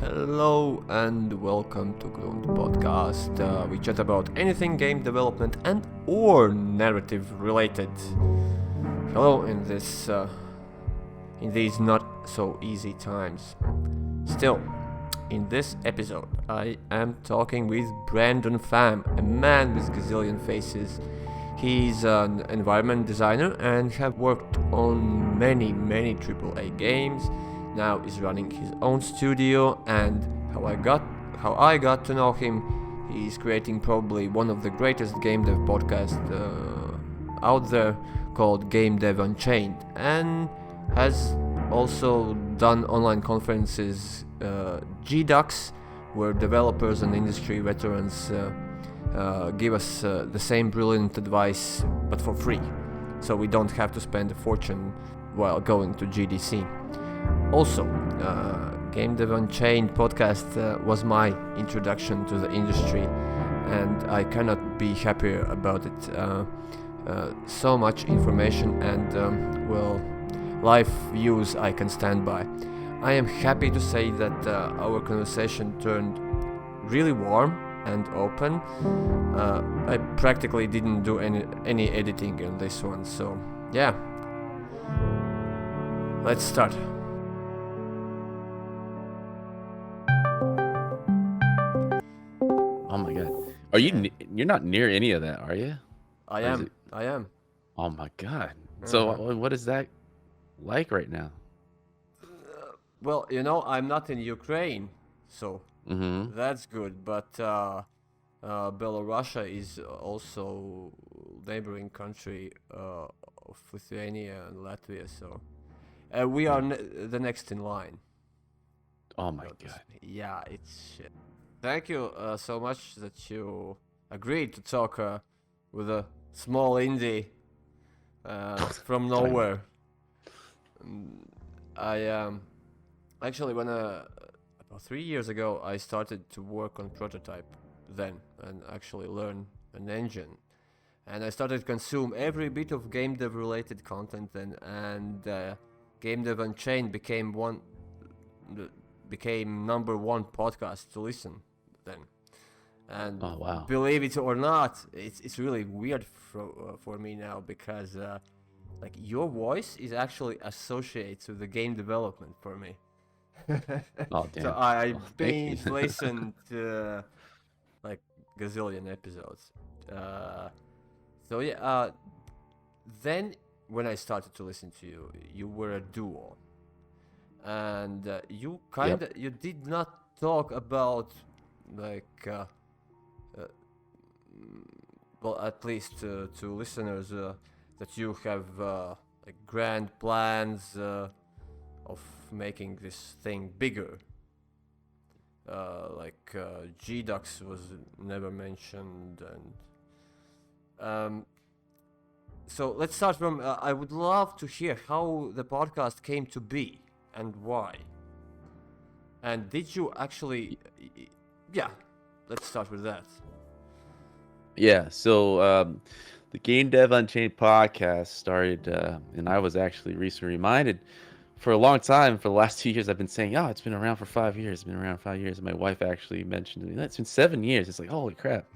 Hello and welcome to GRUNND Podcast. We chat about anything game development and or narrative related. Hello in these not so easy times. Still, in this episode, I am talking with Brandon Pham, a man with gazillion faces. He's an environment designer and have worked on many AAA games. Now is running his own studio, and how I got to know him, he's creating probably one of the greatest game dev podcasts out there called GameDev Unchained, and has also done online conferences GDUX, where developers and industry veterans give us the same brilliant advice but for free, so we don't have to spend a fortune while going to GDC. Also, GameDev Unchained podcast was my introduction to the industry, and I cannot be happier about it. So much information and, life views I can stand by. I am happy to say that our conversation turned really warm and open. I practically didn't do any editing in this one, so yeah. Let's start. Oh my god. Are you you're not near any of that, are you? I am. Oh my god. So what is that like right now? Well, I'm not in Ukraine, so that's good. But Belarus is also neighboring country of Lithuania and Latvia, so we are the next in line. Oh my god. Yeah, it's shit. Thank you so much that you agreed to talk with a small indie from nowhere. I actually, when about 3 years ago, I started to work on prototype then and actually learn an engine, and I started to consume every bit of game dev related content, and GameDev Unchained became number one podcast to listen then. And Oh wow. believe it or not, it's really weird for me now, because like your voice is actually associated with the game development for me. Oh damn. So I Well, thank you. binge listened to like gazillion episodes. So yeah, then when I started to listen to you, you were a duo, and you you did not talk about like well, at least to listeners, that you have like grand plans of making this thing bigger. Like GDUX was never mentioned, and so let's start from. I would love to hear how the podcast came to be and why. And did you actually? Yeah, let's start with that. Yeah, so the Game Dev Unchained podcast started, and I was actually recently reminded for a long time, for the last 2 years, I've been saying, oh, it's been around for 5 years. It's been around 5 years. And my wife actually mentioned to me, it's been 7 years. It's like, holy crap.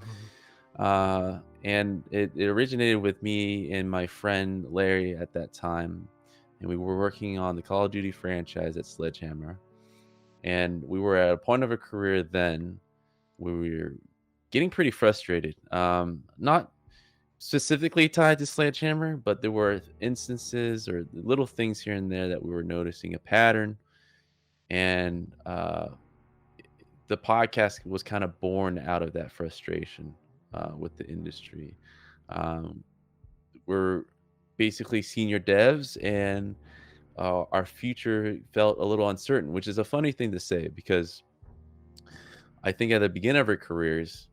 And it originated with me and my friend Larry at that time. And we were working on the Call of Duty franchise at Sledgehammer. And we were at a point of a career then where we were getting pretty frustrated. Not specifically tied to Sledgehammer, but there were instances or little things here and there that we were noticing a pattern. And the podcast was kind of born out of that frustration with the industry. We're basically senior devs, and our future felt a little uncertain, which is a funny thing to say, because I think at the beginning of our careers,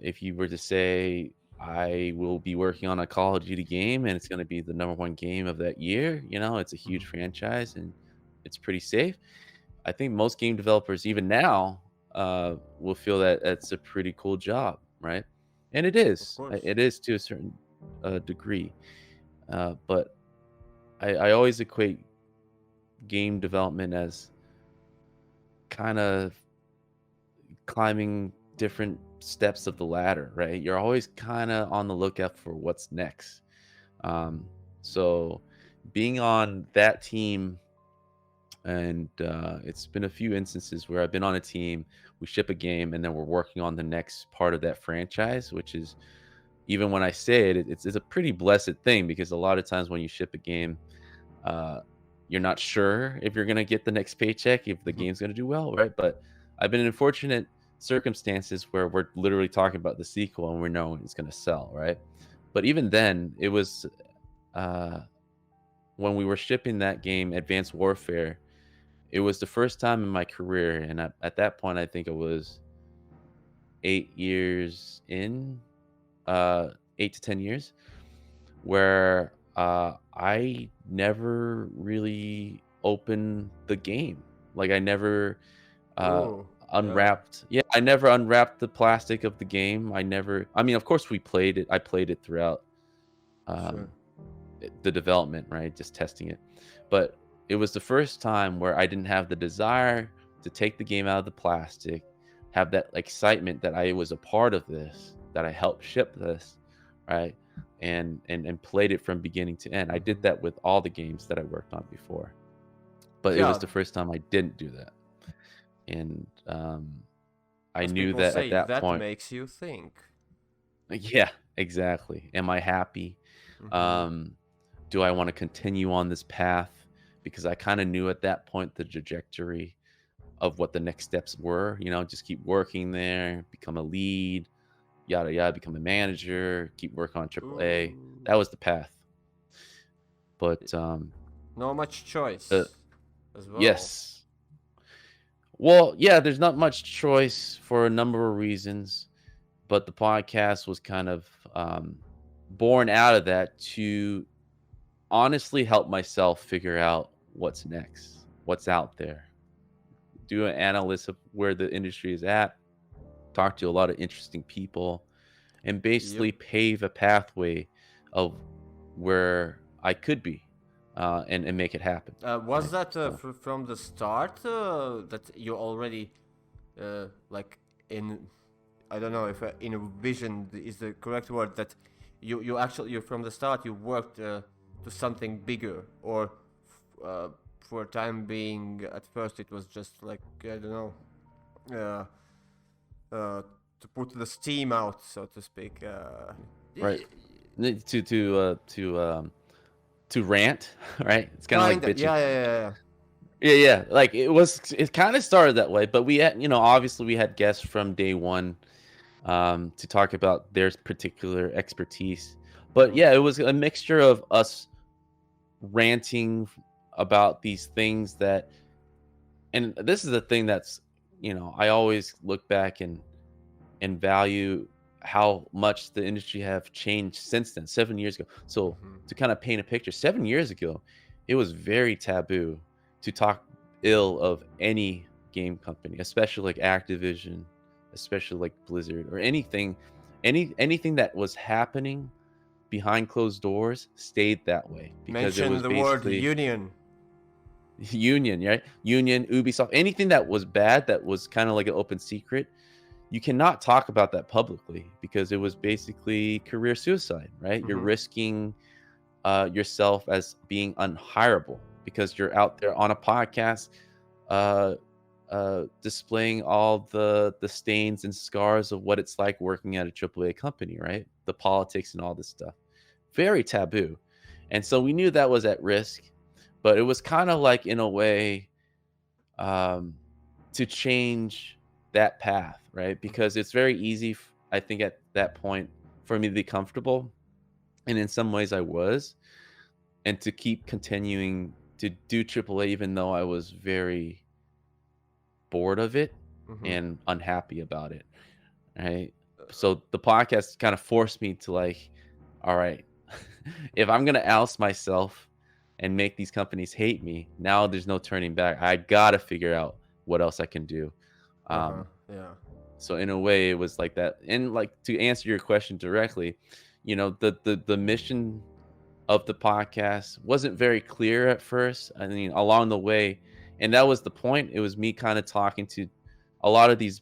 if you were to say, I will be working on a Call of Duty game and it's going to be the number one game of that year, it's a huge franchise and it's pretty safe. I think most game developers, even now, will feel that that's a pretty cool job, right? And it is. Of course. It is to a certain degree. But I always equate game development as kind of climbing different steps of the ladder, right? You're always kind of on the lookout for what's next. So being on that team, and it's been a few instances where I've been on a team, we ship a game, and then we're working on the next part of that franchise, which is, even when I say it, it's a pretty blessed thing, because a lot of times when you ship a game, you're not sure if you're going to get the next paycheck, if the game's going to do well, right? But I've been in fortunate circumstances where we're literally talking about the sequel and we know it's going to sell, right? But even then, it was when we were shipping that game, Advanced Warfare, it was the first time in my career, and at that point, I think it was 8 years in, 8 to 10 years, where I never really opened the game. Like, I never Oh, unwrapped. Yeah, I never unwrapped the plastic of the game. I mean, of course, we played it. I played it throughout sure. the development, right? Just testing it. But it was the first time where I didn't have the desire to take the game out of the plastic, have that excitement that I was a part of this, that I helped ship this, right? And played it from beginning to end. I did that with all the games that I worked on before, but it was Yeah, the first time I didn't do that. And I as knew people that at say, that that point. makes you think. Yeah, exactly. Am I happy? Mm-hmm. Do I want to continue on this path? Because I kind of knew at that point the trajectory of what the next steps were. Just keep working there, become a lead, yada yada, become a manager, keep working on AAA. Ooh. That was the path. But Not much uh, choice as well. yes. Well, yeah, there's not much choice for a number of reasons, but the podcast was kind of born out of that to honestly help myself figure out what's next, what's out there, do an analysis of where the industry is at, talk to a lot of interesting people, and Yep. basically pave a pathway of where I could be, and make it happen. Was Right. that So from the start that you already like in I don't know if in a vision is the correct word, that you actually you from the start you worked to something bigger, or for a time being at first it was just like I don't know, to put the steam out, so to speak. right. To rant, right? It's kind of like Kinda, bitching. yeah. Yeah. Like it kind of started that way, but we had, obviously we had guests from day one, to talk about their particular expertise. But yeah, it was a mixture of us ranting about these things and this is the thing that's, I always look back and value how much the industry have changed since then, 7 years ago. So to kind of paint a picture, 7 years ago, it was very taboo to talk ill of any game company, especially like Activision, especially like Blizzard, or anything that was happening behind closed doors stayed that way, because it Mention was the word basically union. Union, right? Union, Ubisoft, anything that was bad, that was kind of like an open secret, you cannot talk about that publicly, because it was basically career suicide, right? You're risking yourself as being unhireable, because you're out there on a podcast displaying all the stains and scars of what it's like working at a AAA company, right? The politics and all this stuff. Very taboo. And so we knew that was at risk, but it was kind of like, in a way, to change that path, right? Because it's very easy, I think, at that point for me to be comfortable. And in some ways I was, and to keep continuing to do AAA, even though I was very bored of it and unhappy about it, right? So the podcast kind of forced me to, like, all right, if I'm going to oust myself and make these companies hate me, now there's no turning back. I got to figure out what else I can do. Yeah. So in a way it was like that. And, like, to answer your question directly, the mission of the podcast wasn't very clear at first. I mean, along the way, And that was the point. It was me kind of talking to a lot of these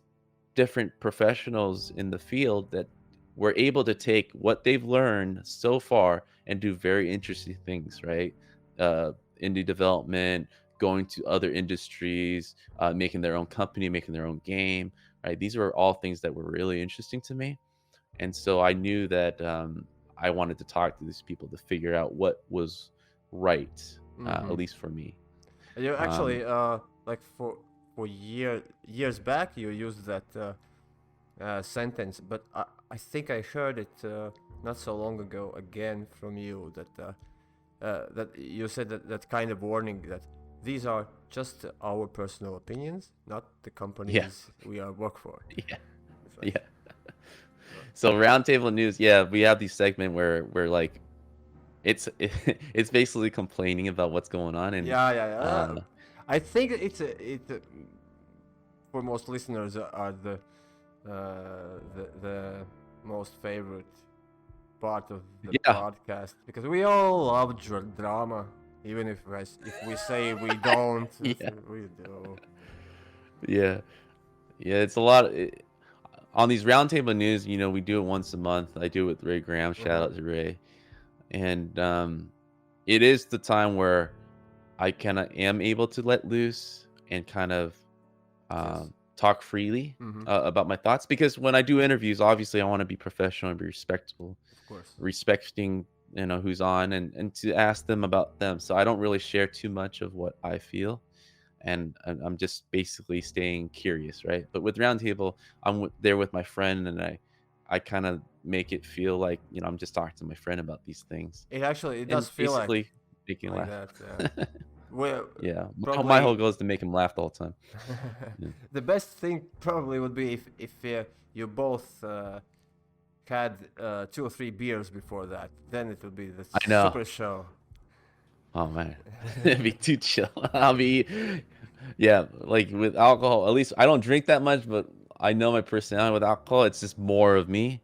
different professionals in the field that were able to take what they've learned so far and do very interesting things, right? Indie development, going to other industries, making their own company, making their own game, right? These were all things that were really interesting to me. And so I knew that I wanted to talk to these people to figure out what was right, at least for me. You actually like for years back you used that sentence, but I think I heard it not so long ago again from you that that you said that kind of warning that these are just our personal opinions, not the companies we work for. Yeah. Like, Yeah. So roundtable news, yeah, we have these segment where we're like, it's basically complaining about what's going on, and yeah. I think it's for most listeners are the most favorite part of the podcast, because we all love drama, even if we say we don't. Yeah. We do. Yeah, it's a lot. On these roundtable news, we do it once a month. I do it with Ray Graham. Shout out to Ray. And it is the time where I kind of am able to let loose and kind of talk freely about my thoughts. Because when I do interviews, obviously I want to be professional and be respectful. Of course. Respecting, who's on, and to ask them about them. So I don't really share too much of what I feel. And I'm just basically staying curious, right? But with Roundtable, I'm there with my friend, and I kind of make it feel like I'm just talking to my friend about these things. It does feel basically like making like laugh. that. Well, Yeah, probably, my whole goal is to make him laugh the whole time. Yeah. The best thing probably would be if you both had 2 or 3 beers before that. Then it would be the super show. Oh man, it'd be too chill. I'll be, like with alcohol. At least I don't drink that much, but I know my personality with alcohol. It's just more of me.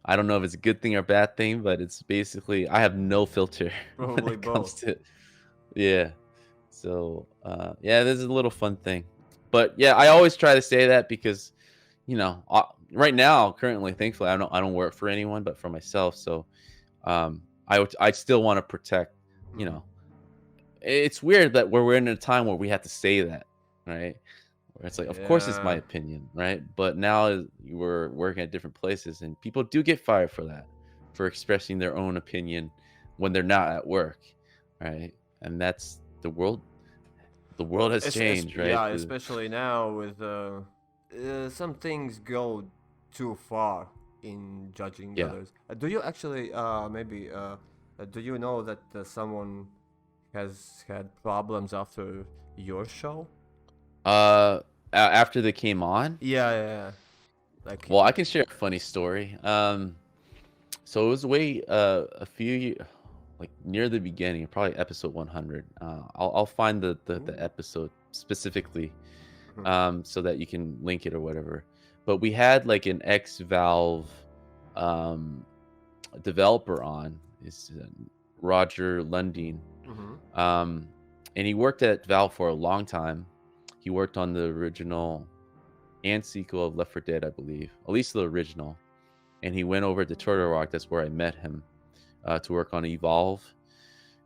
I don't know if it's a good thing or bad thing, but it's basically I have no filter Probably when it both. comes to, yeah. So this is a little fun thing, but yeah, I always try to say that because, right now, currently, thankfully, I don't work for anyone but for myself. So, I still want to protect, It's weird that we're in a time where we have to say that, right? Where it's like, of course, it's my opinion, right? But now we're working at different places, and people do get fired for that, for expressing their own opinion when they're not at work, right? And that's the world. The world has changed, right? Yeah, especially now with some things go too far in judging others. Do you actually maybe do you know that someone has had problems after your show? After they came on? Yeah. Like, well, I can share a funny story. So it was way a few years, like near the beginning, probably episode 100. I'll find the episode specifically, so that you can link it or whatever. But we had like an ex-Valve developer on. Is Roger Lundin. And he worked at Valve for a long time. He worked on the original and sequel of Left 4 Dead, I believe, at least the original. And he went over to Turtle Rock. That's where I met him, to work on Evolve.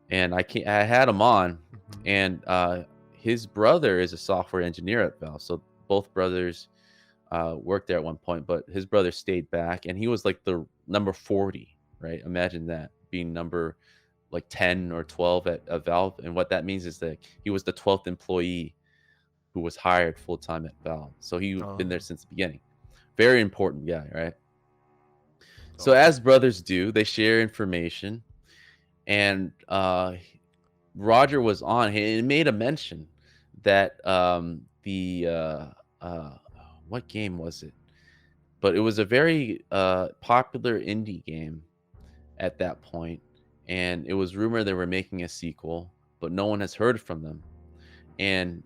And I had him on, and his brother is a software engineer at Valve. So both brothers worked there at one point, but his brother stayed back, and he was like the number 40, right? Imagine that, being number like 10 or 12 at Valve. And what that means is that he was the 12th employee who was hired full-time at Valve. So he's been there since the beginning. Very important guy, right? So as brothers do, they share information. And Roger was on. He made a mention that what game was it? But it was a very popular indie game at that point. And it was rumored they were making a sequel, but no one has heard from them. And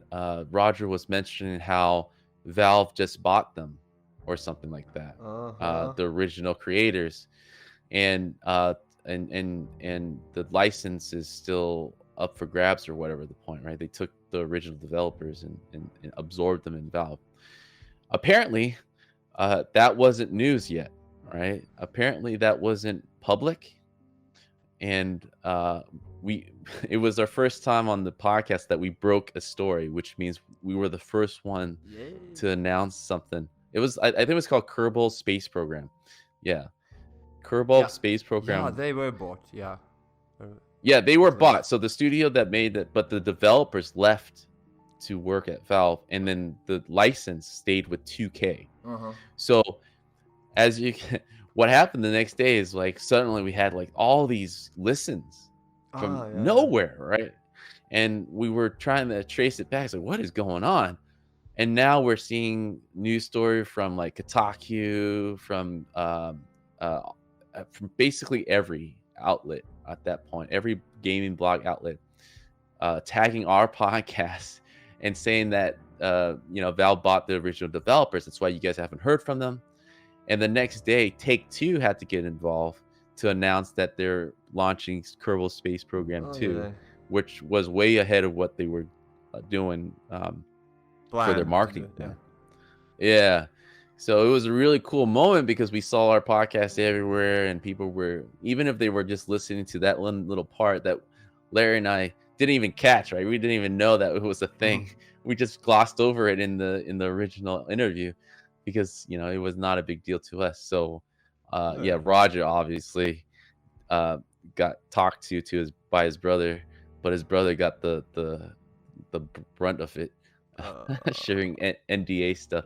Roger was mentioning how Valve just bought them or something like that. The original creators. And the license is still up for grabs or whatever the point, right? They took the original developers and absorbed them in Valve. Apparently, that wasn't news yet, right? Apparently, that wasn't public, and we it was our first time on the podcast that we broke a story, which means we were the first one Yay. to announce something. It was I think it was called Kerbal Space Program. Yeah, Kerbal Yeah. Space Yeah, Program. they were bought. Yeah. Yeah, they were Like- bought. So the studio that made it, but the developers left to work at Valve, and then the license stayed with 2K. Uh-huh. So as you what happened the next day is like suddenly we had like all these listens from Ah, yeah. nowhere, right? And we were trying to trace it back. It's like, what is going on? And now we're seeing news story from like Kotaku, from basically every outlet at that point, every gaming blog outlet, tagging our podcast and saying that Valve bought the original developers. That's why you guys haven't heard from them. And the next day, Take-Two had to get involved to announce that they're launching Kerbal Space Program 2, yeah. which was way ahead of what they were doing for their marketing plan. Yeah. So it was a really cool moment because we saw our podcast everywhere, and people were, even if they were just listening to that one little part that Larry and I didn't even catch, right? We didn't even know that it was a thing. We just glossed over it in the original interview because it was not a big deal to us. So yeah, Roger obviously got talked to by his brother, but his brother got the brunt of it, sharing NDA stuff.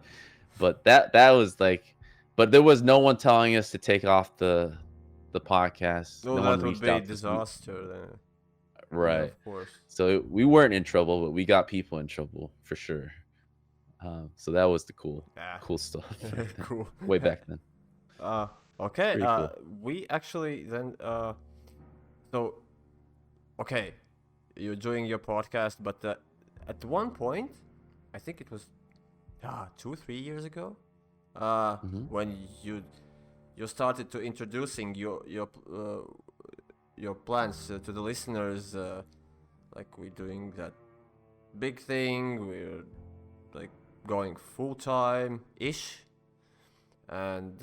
But that was like, but there was no one telling us to take off the podcast. No, no that one would reached be a out to us. disaster then. Right. Yeah, of course. So we weren't in trouble, but we got people in trouble for sure. So that was the cool stuff. Cool. Way back then. Okay. Pretty cool. We actually then so okay, you're doing your podcast, but at one point, I think it was 2-3 years ago, when you started to introducing your plans to the listeners, like we're doing that big thing, we're like going full time ish, and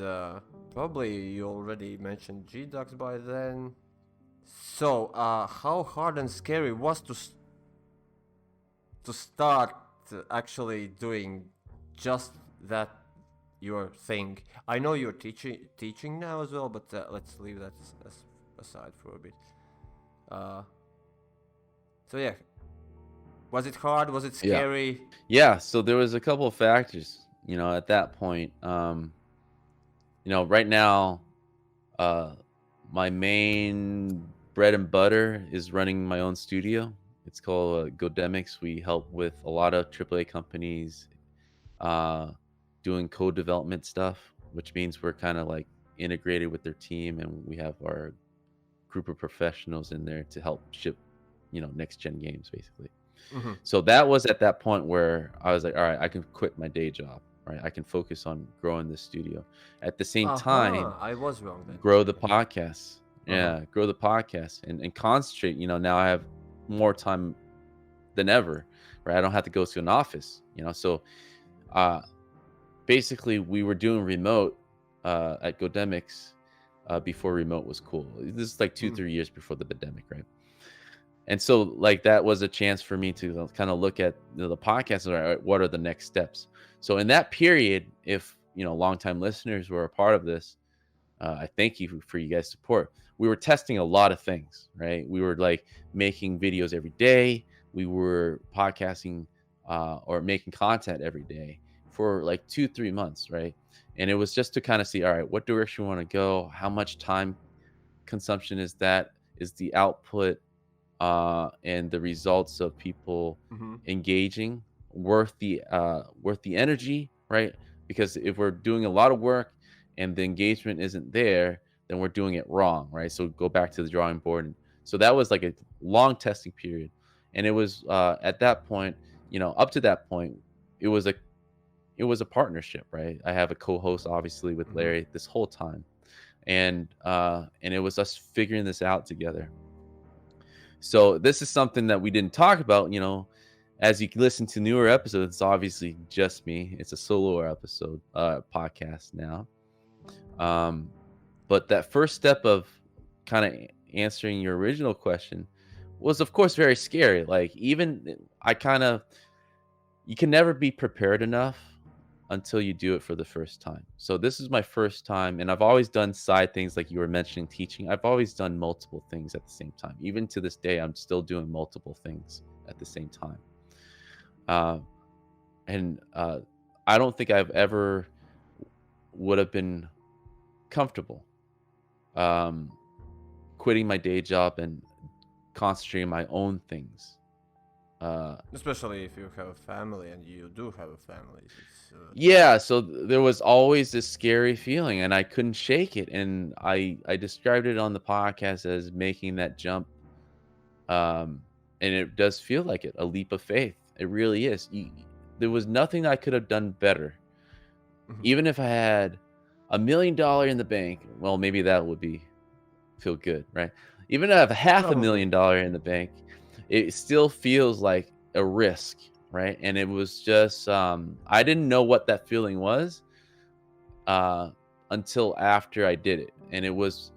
probably you already mentioned GDUX by then. So how hard and scary was to start actually doing just that your thing? I know you're teaching now as well, but let's leave that aside for a bit. So yeah, was it hard? Was it scary? Yeah, so there was a couple of factors, at that point. Right now, my main bread and butter is running my own studio. It's called GDUX. We help with a lot of AAA companies doing code development stuff, which means we're kind of like integrated with their team, and we have our group of professionals in there to help ship, next gen games basically. So that was at that point where I was like, all right, I can quit my day job, right? I can focus on growing the studio. At the same time, I was wrong then. grow the podcast. Yeah, grow the podcast and concentrate. Now I have more time than ever, right? I don't have to go to an office, So basically we were doing remote at GDUX before remote was cool. This is like 2-3 years before the pandemic, right? And so like that was a chance for me to kind of look at the podcast and all right, what are the next steps. So in that period, if longtime listeners were a part of this, I thank you for you guys' support. We were testing a lot of things, right? We were like making videos every day. We were podcasting or making content every day for like 2-3 months, right? And it was just to kind of see, all right, what direction we want to go? How much time consumption is that? Is the output and the results of people engaging worth the energy, right? Because if we're doing a lot of work and the engagement isn't there, then we're doing it wrong, right? So go back to the drawing board. And so that was like a long testing period, and it was at that point, up to that point, it was a partnership, right? I have a co-host, obviously, with Larry this whole time, and it was us figuring this out together. So this is something that we didn't talk about, as you listen to newer episodes, it's obviously just me. It's a solo episode, podcast now. But that first step of kind of answering your original question was, of course, very scary. Like, even you can never be prepared enough until you do it for the first time. So this is my first time, and I've always done side things like you were mentioning, teaching. I've always done multiple things at the same time. Even to this day, I'm still doing multiple things at the same time. And I don't think I've ever would have been comfortable quitting my day job and concentrating on my own things. Especially if you have a family, and you do have a family. Yeah, so there was always this scary feeling, and I couldn't shake it. And I described it on the podcast as making that jump. And it does feel like it, a leap of faith. It really is. There was nothing I could have done better. Even if I had $1 million in the bank, well, maybe that would feel good, right? Even if I have $500,000 in the bank, it still feels like a risk, right? And it was just I didn't know what that feeling was until after I did it. And it was,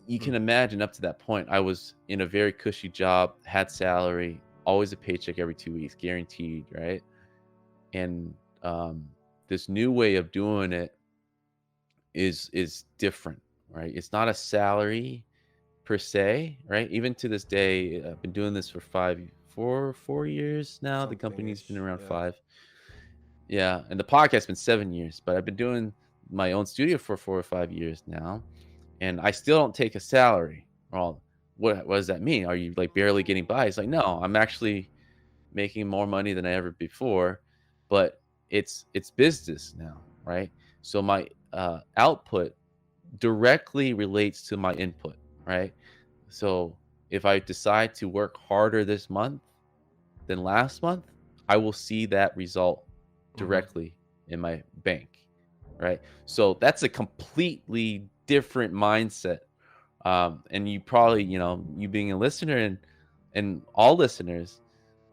you can imagine, up to that point, I was in a very cushy job, had salary, always a paycheck every 2 weeks, guaranteed, right? And this new way of doing it is different, right? It's not a salary per se, right? Even to this day, I've been doing this for 4 years now. The company's been around 5. Yeah, and the podcast's been 7 years, but I've been doing my own studio for 4 or 5 years now, and I still don't take a salary. Well, what does that mean? Are you like barely getting by? It's like, no, I'm actually making more money than I ever before, but it's business now, right? So my output directly relates to my input, right? So if I decide to work harder this month than last month, I will see that result directly in my bank, right? So that's a completely different mindset. And you probably, you being a listener and all listeners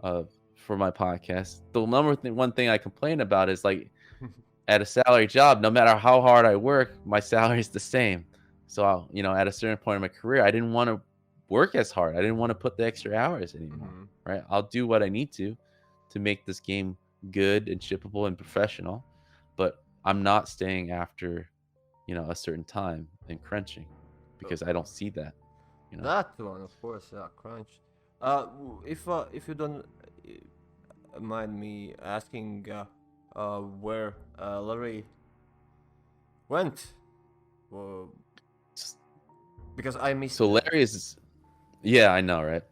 for my podcast, the one thing I complain about is, like, at a salary job, no matter how hard I work, my salary is the same. So, at a certain point in my career, I didn't want to work as hard. I didn't want to put the extra hours anymore, right? I'll do what I need to make this game good and shippable and professional, but I'm not staying after, a certain time and crunching, because I don't see that, That one, of course, crunch. If you don't mind me asking, where Larry went, because I missed. So Larry is, yeah, I know, right?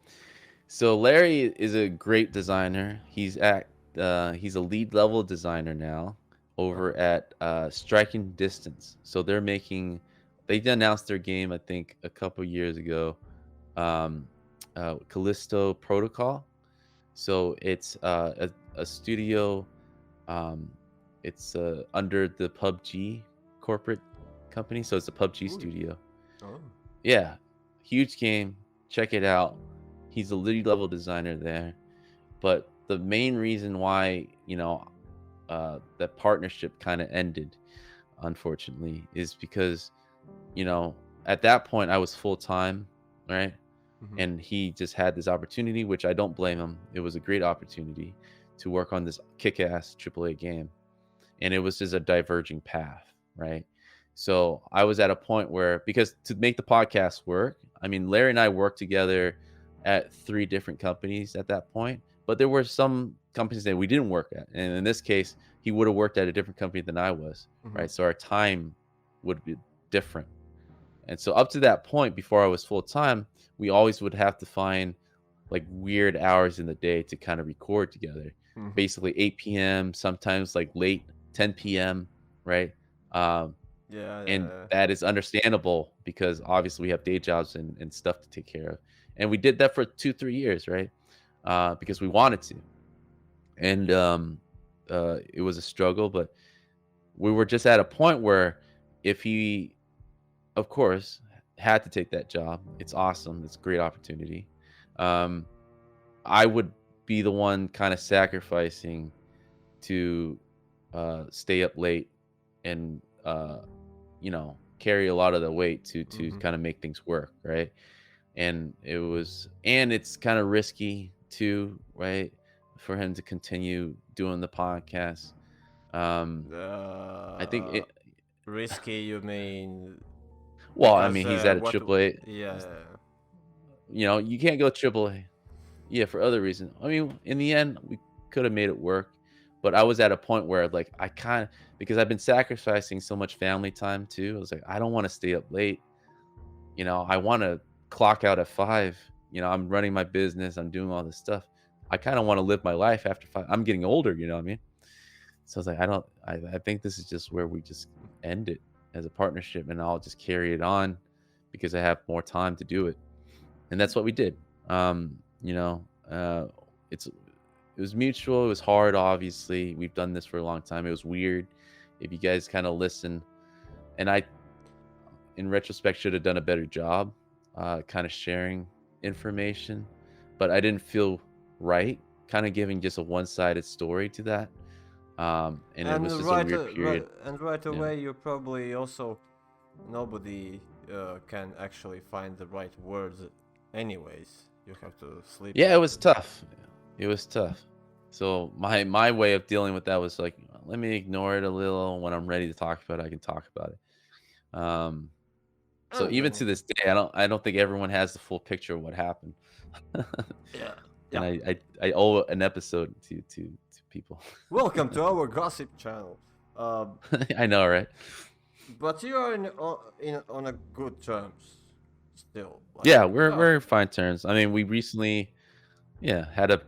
So Larry is a great designer. He's a lead level designer now over at Striking Distance. So they announced their game, I think, a couple years ago, Callisto Protocol. So it's a studio. It's under the PUBG corporate company. So it's a PUBG studio. Oh. Yeah, huge game. Check it out. He's a lead level designer there. But the main reason why, that partnership kind of ended, unfortunately, is because, at that point I was full time, right? And he just had this opportunity, which I don't blame him. It was a great opportunity to work on this kick-ass AAA game. And it was just a diverging path, right? So I was at a point where, because to make the podcast work, I mean, Larry and I worked together at 3 different companies at that point, but there were some companies that we didn't work at. And in this case, he would have worked at a different company than I was, right? So our time would be different. And so up to that point, before I was full time, we always would have to find like weird hours in the day to kind of record together. Basically 8 p.m., sometimes like late 10 p.m., right? And that is understandable because obviously we have day jobs and stuff to take care of. And we did that for 2-3 years, right? Because we wanted to. And it was a struggle, but we were just at a point where if he, of course, had to take that job, it's awesome. It's a great opportunity. I would be the one kind of sacrificing to stay up late and carry a lot of the weight to Mm-hmm. kind of make things work, right? And it's kind of risky too, right? For him to continue doing the podcast. I think Uh, it, Risky, you mean? well, I Because mean, he's at a what? triple A. Yeah. You can't go triple A. Yeah, for other reasons. I mean, in the end, we could have made it work, but I was at a point where like I kind of, because I've been sacrificing so much family time too. I was like, I don't want to stay up late. I want to clock out at 5. I'm running my business. I'm doing all this stuff. I kind of want to live my life after 5. I'm getting older. You know what I mean? So I was like, I think this is just where we just end it as a partnership, and I'll just carry it on because I have more time to do it. And that's what we did. Um, you know, uh, it was mutual. It was hard, obviously. We've done this for a long time. It was weird. If you guys kind of listen, and I, in retrospect, should have done a better job, kind of sharing information, but I didn't feel right, kind of giving just a one-sided story to that. And it And was just a right, weird period. right Yeah. away, you probably also nobody can actually find the right words. Anyways, you have to sleep Yeah, on it it. was tough. It was tough. So my way of dealing with that was like, let me ignore it a little. When I'm ready to talk about it, I can talk about it. So And even to this day, I don't think everyone has the full picture of what happened. yeah, And yeah. I owe an episode to people. Welcome to our gossip channel. I know, right? But you are in on a good terms still. Like, Yeah, we're yeah, we're fine terms. I mean, we recently, yeah, had a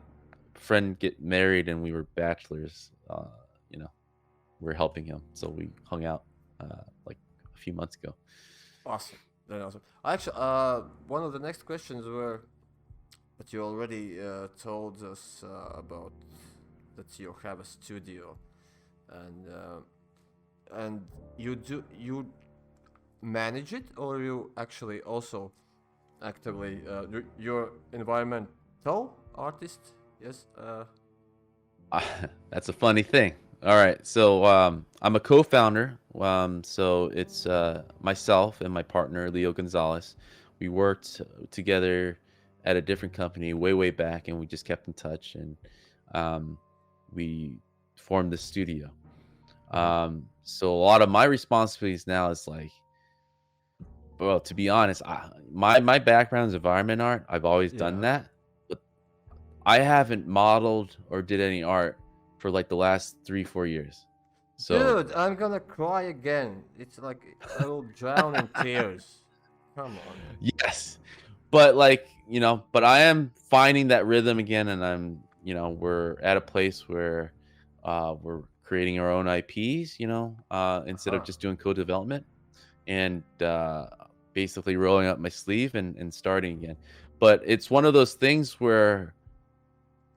friend get married, and we were bachelors. You know, we're helping him, so we hung out like a few months ago. awesome. Very awesome. Actually, one of the next questions were that you already told us about that you have a studio, and you manage it, or you actually also actively you're environmental artist? Yes. That's a funny thing. All right, so I'm a co-founder. So it's myself and my partner Leo Gonzalez. We worked together at a different company way back, and we just kept in touch, and um, we formed the studio. Mhm. So a lot of my responsibilities now is like, well, to be honest, my background is environment art. I've always done Yeah. that, but I haven't modeled or did any art for like the last 3-4 years. So Dude, I'm gonna cry again. It's like I will drown in tears. Come on. yes, but like but I am finding that rhythm again, and we're at a place where we're creating our own IPs, instead of Huh. just doing co-development, and basically rolling up my sleeve and starting again. But it's one of those things where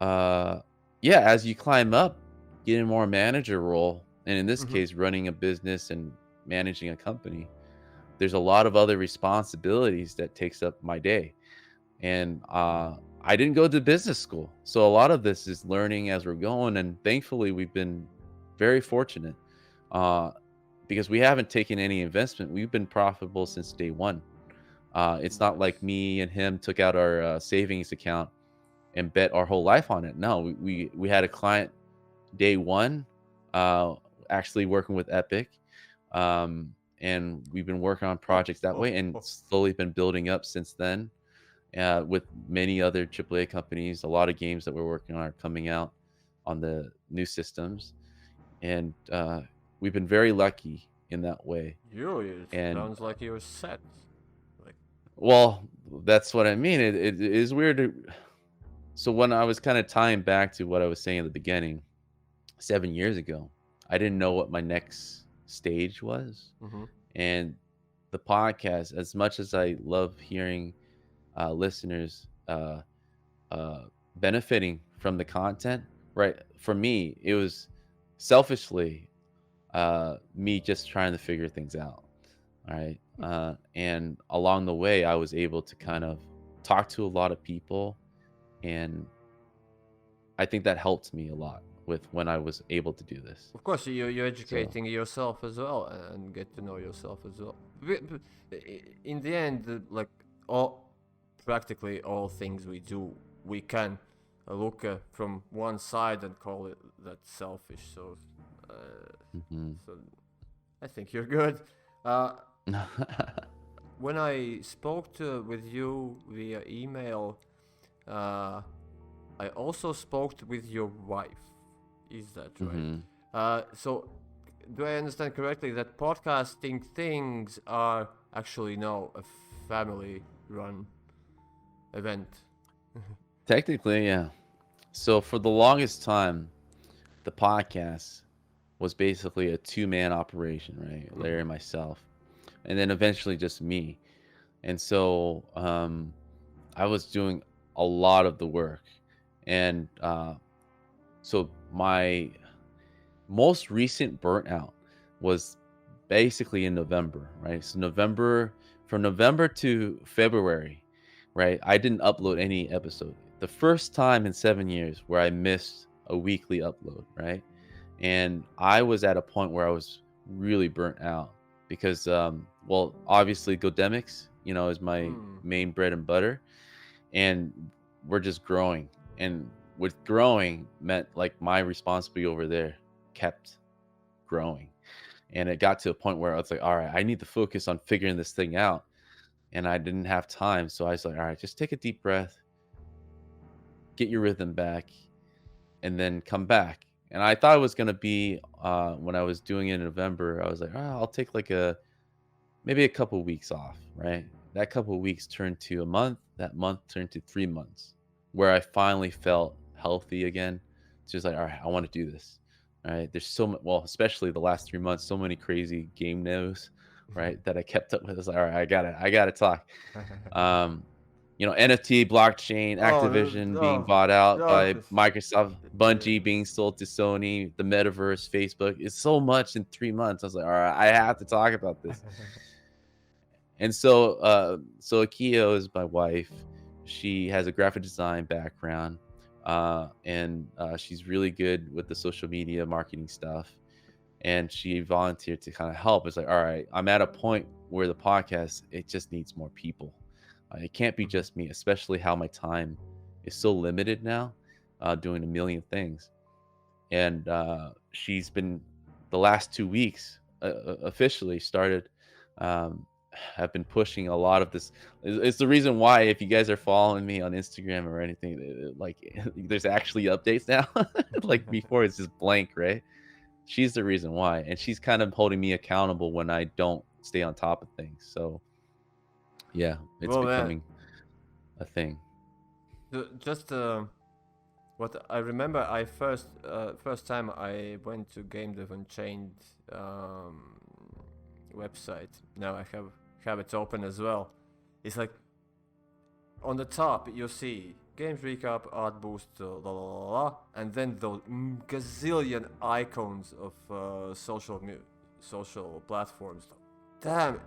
uh yeah, as you climb up, getting more manager role, and in this Mhm. case running a business and managing a company, there's a lot of other responsibilities that takes up my day. And I didn't go to business school, so a lot of this is learning as we're going, and thankfully we've been very fortunate, uh because we haven't taken any investment. We've been profitable since day one. It's not like Nice. me and him took out our savings account and bet our whole life on it. No, we had a client day one, uh, actually working with Epic, and we've been working on Oh, projects that oh, way, and oh. slowly been building up since then. With many other AAA companies, a lot of games that we're working on are coming out on the new systems, and we've been very lucky in that way. It And sounds like you're set. Like, well, that's what I mean. It is weird. So when I was kind of tying back to what I was saying at the beginning, 7 years ago, I didn't know what my next stage was. mhm. And the podcast, as much as I love hearing listeners uh, benefiting from the content, right? For me, it was selfishly me just trying to figure things out. All right. And along the way, I was able to kind of talk to a lot of people and I think that helped me a lot with when I was able to do this. Of course, you're So, educating yourself as well and get to know yourself as well. In the end, like all practically all things we do, we can look from one side and call it that selfish. Uh, mhm. so I think you're good. Uh, when I spoke with you via email, uh, I also spoke with your wife. Is that right? Mhm. So, do I understand correctly that podcasting things are actually now a family-run event? Technically, yeah. So for the longest time, the podcast was basically a two-man operation, right? Larry Mm-hmm. and myself, and then eventually just me. And so I was doing a lot of the work, and so my most recent burnout was basically in November, right? So from November to February, right? I didn't upload any episode. The first time in 7 years where I missed a weekly upload, right? And I was at a point where I was really burnt out because, well, obviously Godemics, is my Mm. main bread and butter, and we're just growing. And with growing meant like my responsibility over there kept growing. And it got to a point where I was like, all right, I need to focus on figuring this thing out. And I didn't have time. So I was like, all right, just take a deep breath, get your rhythm back, and then come back. And I thought it was going to be when I was doing it in November, I was like, I'll take like maybe a couple weeks off, right? That couple weeks turned to a month. That month turned to 3 months where I finally felt healthy again. It's just like, all right, I want to do this. All right. There's so much, well, especially the last 3 months, so many crazy game news, right? That I kept up with. I was like, all right, I gotta talk. Um, NFT, blockchain, Oh, Activision being oh, bought out oh, by Microsoft, Bungie being sold to Sony, the metaverse, Facebook. It's so much in 3 months. I was like, all right, I have to talk about this. And so Akio is my wife. She has a graphic design background, and she's really good with the social media marketing stuff. And she volunteered to kind of help. It's like, all right, I'm at a point where the podcast it just needs more people. It can't be Mhm. just me, especially how my time is so limited now, doing a million things. And she's been the last 2 weeks officially started. Um, have been pushing a lot of this. It's the reason why, if you guys are following me on Instagram or anything, like there's actually updates now. Like before, it's just blank, right? She's the reason why, and she's kind of holding me accountable when I don't stay on top of things. So yeah, it's Well, man, becoming a thing. just what I remember, I first time I went to GameDev Unchained website. Now I have it open as well. It's like on the top you see games recap, art boost, la la la la, and then those gazillion icons of social platforms. Damn,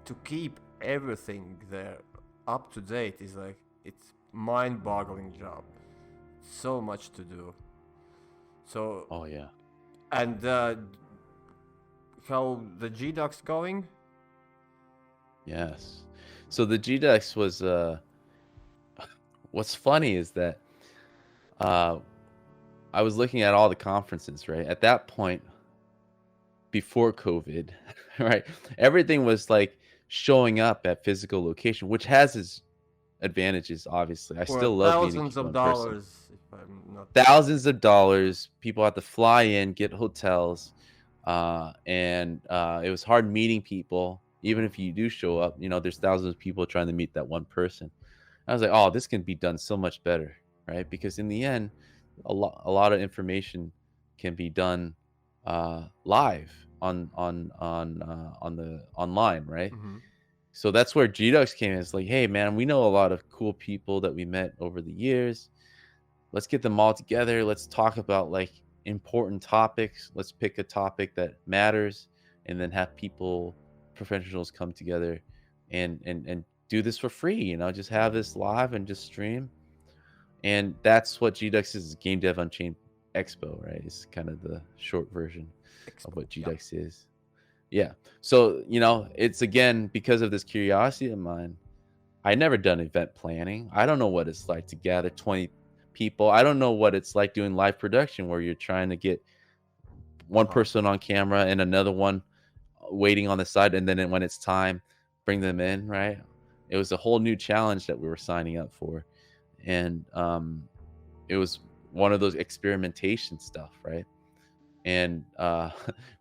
to keep everything there up to date is like it's mind-boggling job. So much to do. So Oh yeah. and how the GDUX going? Yes. So the GDUX was what's funny is that uh I was looking at all the conferences, right? At that point, before COVID, right? Everything was like showing up at physical location, which has its advantages, obviously. I For still love meeting thousands people of in person. dollars, if I'm not. Thousands of dollars, people have to fly in, get hotels, and it was hard meeting people. Even Mhm. if you do show up, there's thousands of people trying to meet that one person. I was like, oh, this can be done so much better, right? Because in the end, a lot of information can be done live on the online, right? Mhm. So that's where GDUX came in. It's like, hey man, we know a lot of cool people that we met over the years. Let's get them all together. Let's talk about like important topics. Let's pick a topic that matters, and then have people, professionals, come together and do this for free. Just have this live and just stream. And that's what GDUX is, GameDev Unchained Expo, right? It's kind of the short version of what Yeah. GDUX is. Yeah. So, it's again because of this curiosity of mine. I never done event planning. I don't know what it's like to gather 20 people. I don't know what it's like doing live production where you're trying to get one person on camera and another one waiting on the side, and then when it's time, bring them in, right? It was a whole new challenge that we were signing up for. And it was one of those experimentation stuff, right? And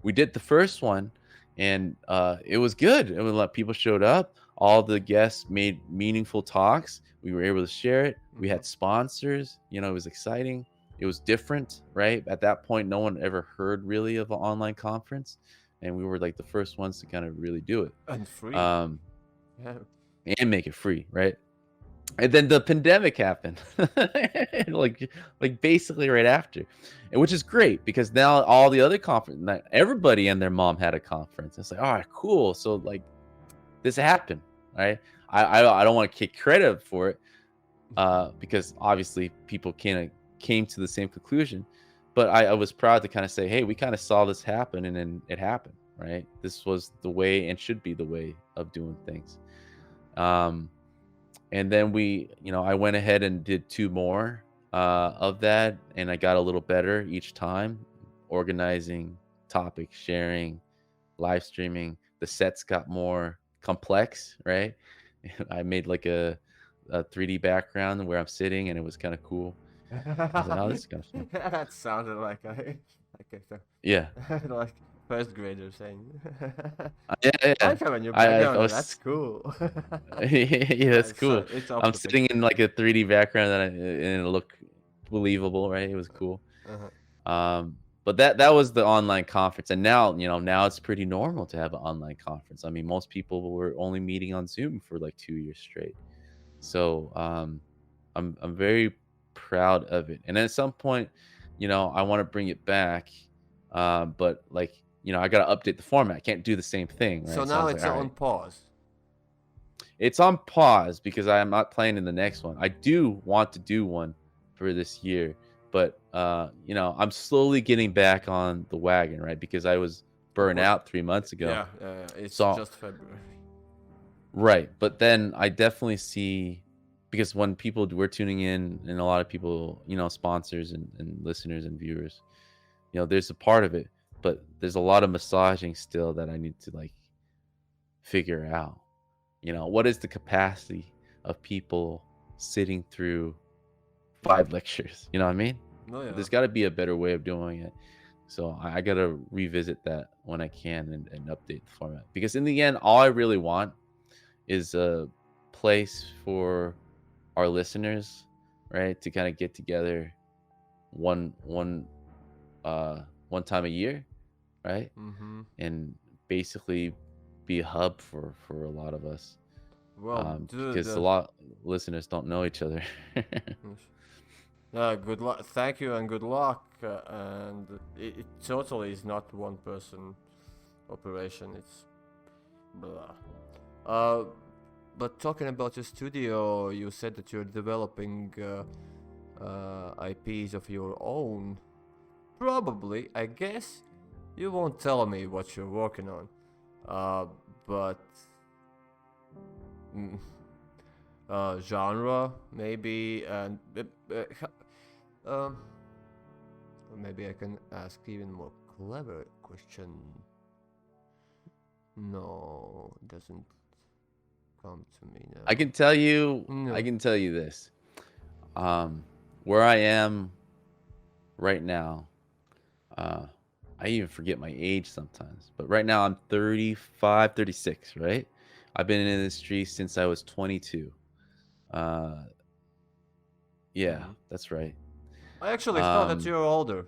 we did the first one, and it was good. It was like people showed up, all the guests made meaningful talks, we were able to share it, we had sponsors, it was exciting, it was different, right? At that point, no one ever heard really of an online conference, and we were like the first ones to kind of really do it, And free. and Yeah. make it free, right? And then the pandemic happened, like basically right after, and which is great because now all the other conference, everybody and their mom had a conference. It's like, all right, cool. So like, this happened, right? I don't want to take credit for it, because obviously people came to the same conclusion, but I was proud to kind of say, hey, we kind of saw this happen, and then it happened, right? This was the way and should be the way of doing things. And then I went ahead and did 2 more of that, and I got a little better each time, organizing, topic sharing, live streaming. The sets got more complex, right? I made like a 3D background where I'm sitting, and it was kind of cool. I was like, oh, this is kind of fun. That sounded like Yeah. like first grader saying. Yeah. I have a new background. That's cool. Yeah, that's cool. It's I'm sitting in like a 3D background and it looked believable, right? It was cool. But that was the online conference, and now now it's pretty normal to have an online conference. I mean, most people were only meeting on Zoom for like 2 years straight. So I'm very proud of it, and at some point, I want to bring it back, but like I got to update the format. I can't do the same thing, right? So now it's like, on pause. It's on pause because I am not playing in the next one. I do want to do one for this year, but I'm slowly getting back on the wagon, right? Because I was burned out 3 months ago. Yeah. It's So, just February. right, but then I definitely see, because when people were tuning in, and a lot of people, sponsors and listeners and viewers, there's a part of it, but there's a lot of massaging still that I need to like figure out. What is the capacity of people sitting through 5 lectures? You know what I mean? Oh, yeah. There's got to be a better way of doing it. So I got to revisit that when I can, and update the format. Because in the end, all I really want is a place for our listeners, right, to kind of get together one time a year, right? And basically be a hub for a lot of us. Well, because a lot of listeners don't know each other. Good luck. Thank you and good luck. And it totally is not one person operation. It's blah. But talking about your studio, you said that you're developing IPs of your own. Probably, I guess. You won't tell me what you're working on. But genre maybe, and maybe I can ask even more clever question. No, it doesn't come to me now. I can tell you this. Where I am right now, I even forget my age sometimes, but right now I'm 35, 36, right? I've been in the industry since I was 22. Yeah, that's right. I actually thought that you're older.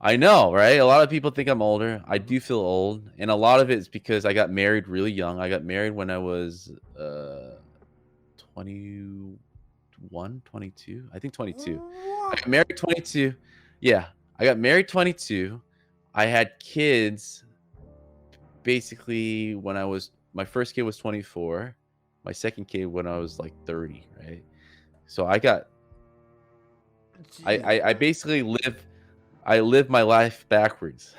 I know, right? A lot of people think I'm older. I do feel old, and a lot of it is because I got married really young. I got married when I was 21, 22. I think 22. I got married 22. Yeah, I got married 22. I had kids basically when my first kid was 24. My second kid when I was like 30, right? So I got Jeez. I basically live my life backwards.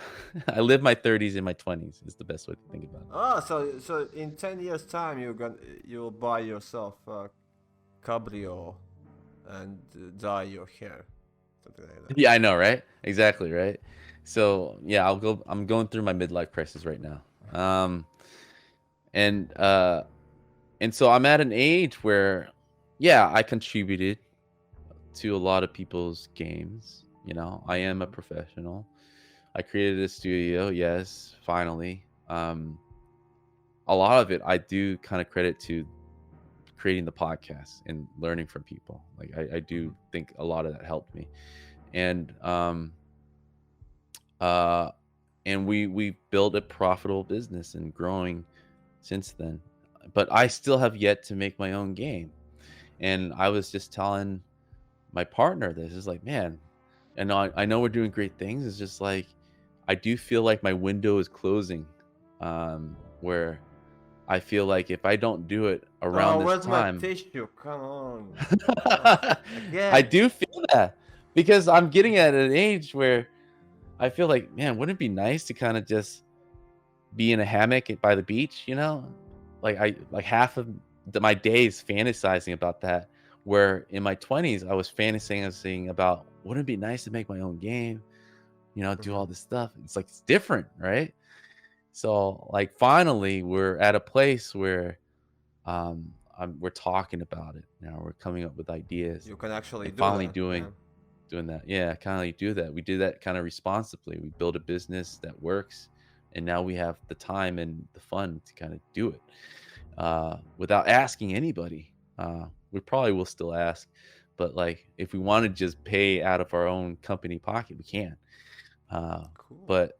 I live my 30s and my 20s is the best way to think about it. So in 10 years time you'll buy yourself a cabrio and dye your hair, something like that. Yeah, I know, right? Exactly, right? So yeah, I'm going through my midlife crisis right now. Um and uh and so I'm at an age where yeah, I contributed to a lot of people's games. You know, I am a professional. I created a studio, yes, finally. A lot of it I do kind of credit to creating the podcast and learning from people. Like I do think a lot of that helped me. And uh and we built a profitable business and growing since then. But I still have yet to make my own game. And I was just telling my partner this is like, man, and I know we're doing great things. It's just like I do feel like my window is closing, where I feel like if I don't do it around Oh, this where's my time, tissue? Come on. Oh, I again. do feel that because I'm getting at an age where I feel like, man, wouldn't it be nice to kind of just be in a hammock by the beach, you know? Like I like half of my days fantasizing about that. Where in my 20s, I was fantasizing about wouldn't it be nice to make my own game, you know, do all this stuff. It's like it's different, right? So like finally, we're at a place where we're talking about it. You know, we're coming up with ideas You can actually and do finally that. Yeah. doing that. Yeah, kind of do that. We did that kind of responsibly. We built a business that works, and now we have the time and the fun to kind of do it without asking anybody. We probably will still ask, but like if we want to just pay out of our own company pocket, we can. Cool. But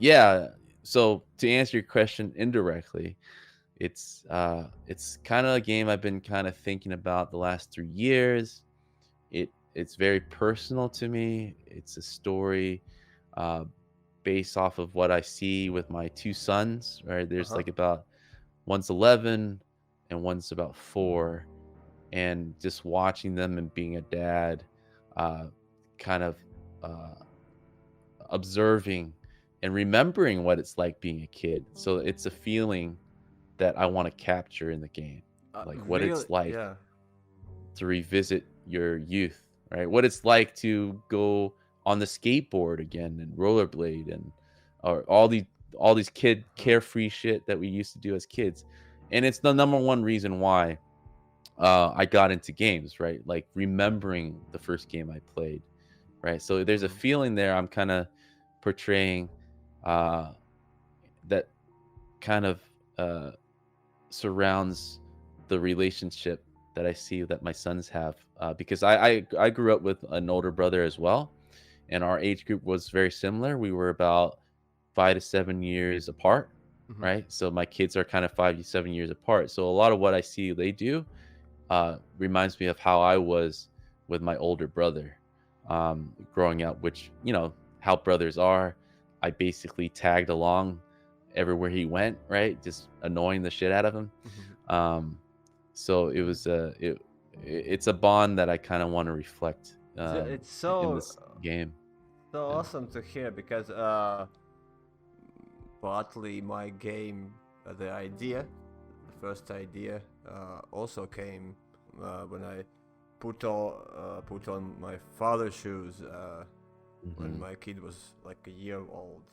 yeah, so to answer your question indirectly, it's kind of a game I've been kind of thinking about the last 3 years. It's very personal to me. It's a story uh, based off of what I see with my two sons. Right, there's Uh-huh. like about one's 11 and one's about 4, and just watching them and being a dad, uh, kind of uh, observing and remembering what it's like being a kid. So it's a feeling that I want to capture in the game, like what Really? it's like Yeah. to revisit your youth, right? What it's like to go on the skateboard again and rollerblade and or all these kid carefree shit that we used to do as kids. And it's the number one reason why I got into games, right? Like remembering the first game I played, right? So there's a Mhm. feeling there I'm kind of portraying uh, that kind of uh, surrounds the relationship that I see that my sons have, because I grew up with an older brother as well, and our age group was very similar. We were about 5 to 7 years apart, Mhm. right? So my kids are kind of 5 to 7 years apart. So a lot of what I see they do reminds me of how I was with my older brother growing up, which, you know, how brothers are. I basically tagged along everywhere he went, right? Just annoying the shit out of him. Mhm. Um, so it was it's a bond that I kind of want to reflect It's in so this game. so Yeah. awesome to hear because partly my game, the idea, the first idea, also came when I put on my father's shoes when Hmm. my kid was like a year old,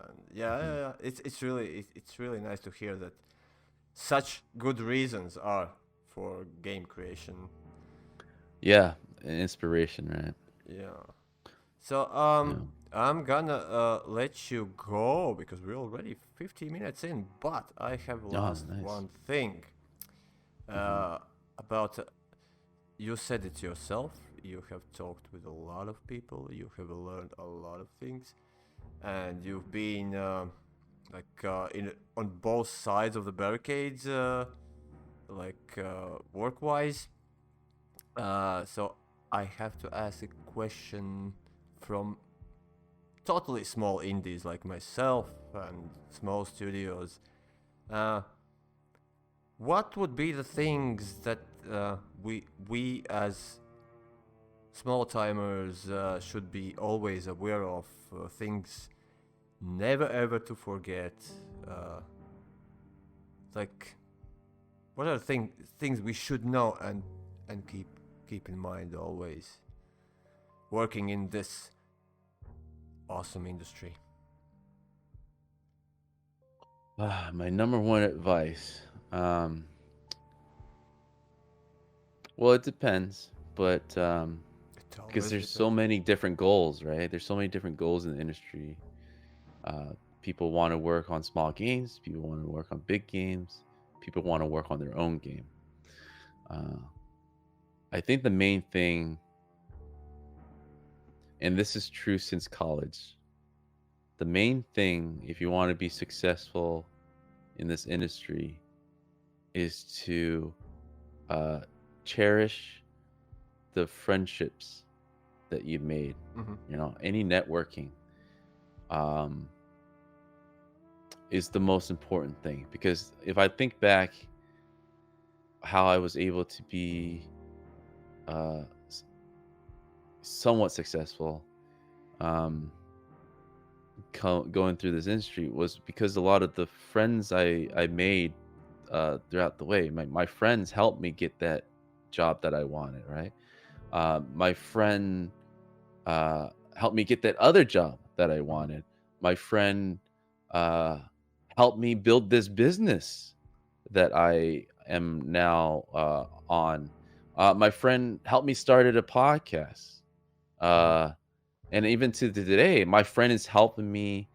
and yeah, Hmm. yeah, yeah. It's really nice to hear that such good reasons are for game creation. Yeah, inspiration, right? Yeah. So Yeah. I'm gonna let you go because we're already 50 minutes in, but I have Oh, last nice. one thing Hmm. uh, about you said it yourself. You have talked with a lot of people. You have learned a lot of things, and you've been in on both sides of the barricades, work wise. So I have to ask a question from totally small indies like myself and small studios. Uh, what would be the things that we as small timers should be always aware of things, never ever to forget. Uh, like, what are things we should know and keep in mind always working in this awesome industry. My number one advice. Um, well, it depends, but It because always there's so depends. many different goals, right? There's so many different goals in the industry. People want to work on small games. People want to work on big games. People want to work on their own game. Uh, I think the main thing, and this is true since college, the main thing if you want to be successful in this industry is to uh, cherish the friendships that you've made. Mm-hmm. You know, any networking um, is the most important thing, because if I think back how I was able to be uh, somewhat successful um, going through this industry, was because a lot of the friends I made throughout the way. My friends helped me get that job that I wanted, right? My friend helped me get that other job that I wanted. My friend uh, helped me build this business that I am now on. My friend helped me started a podcast. Mm-hmm. Uh, and even to today, my friend is helping me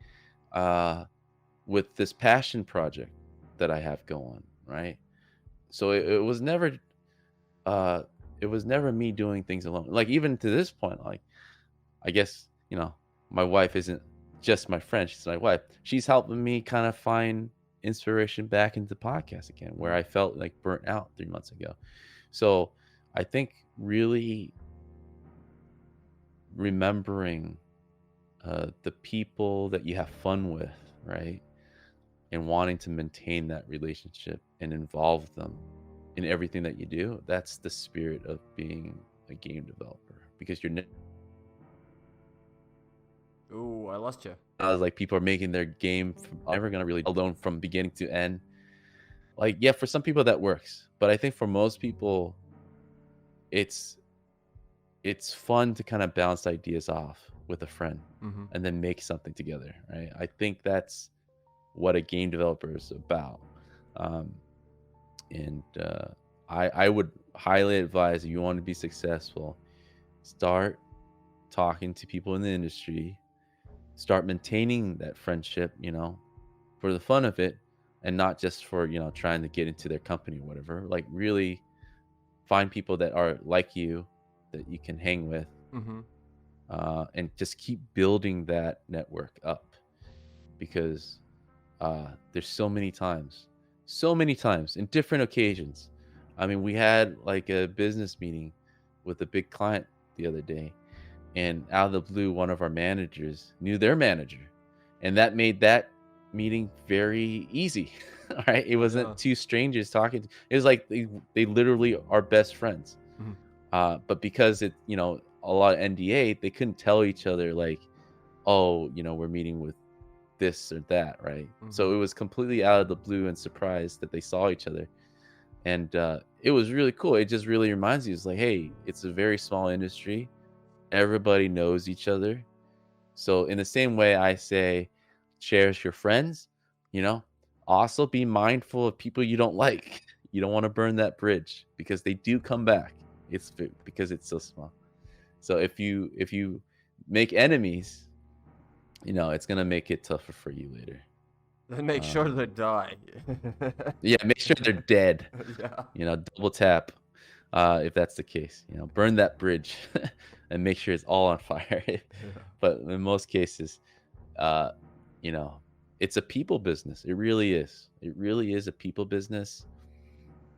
uh, with this passion project that I have going, right? So uh, it was never me doing things alone. Like, even to this point, like, I guess, my wife isn't just my friend, she's my wife. She's helping me kind of find inspiration back into podcast again, where I felt like burnt out 3 months ago. So I think really remembering the people that you have fun with, right? And wanting to maintain that relationship and involve them in everything that you do, that's the spirit of being a game developer, because you're Ooh, I lost you. like, people are making their game never gonna really alone from beginning to end. Like, yeah, for some people that works, but I think for most people it's it's fun to kind of bounce ideas off with a friend Mm-hmm. and then make something together, right? I think that's what a game developer is about. um, and I would highly advise, if you want to be successful, start talking to people in the industry, start maintaining that friendship, for the fun of it, and not just for trying to get into their company or whatever. Like, really find people that are like you, that you can hang with, Mm-hmm. and just keep building that network up, because there's so many times in different occasions. I mean, we had like a business meeting with a big client the other day, and out of the blue, one of our managers knew their manager, and that made that meeting very easy. All right, it Yeah. wasn't two strangers talking. It was like they literally are best friends. Mm-hmm. But because it, a lot of NDA, they couldn't tell each other, like, oh, we're meeting with this or that, right? Mm-hmm. So it was completely out of the blue and surprised that they saw each other. And it was really cool. It just really reminds you, it's like, hey, it's a very small industry. Everybody knows each other. So in the same way I say, cherish your friends, you know, also be mindful of people you don't like. You don't want to burn that bridge, because they do come back. Because it's so small. So if you make enemies, it's gonna make it tougher for you later. Then make sure Um, they die. yeah, make sure they're dead. Yeah. Double tap, if that's the case. Burn that bridge, and make sure it's all on fire. Yeah. But in most cases, uh, you know, it's a people business. It really is. It really is a people business.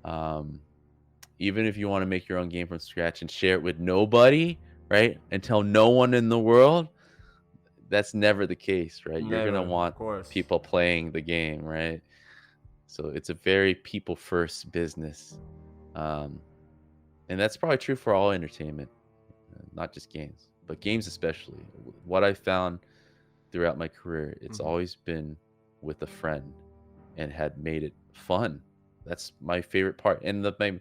Um, Even if you want to make your own game from scratch and share it with nobody, right? And tell no one in the world, that's never the case, right? You're gonna Never, of want course. people playing the game, right? So it's a very people first business. Um, And that's probably true for all entertainment, not just games, but games especially. What I found throughout my career, it's Mhm. always been with a friend and had made it fun. That's my favorite part. And my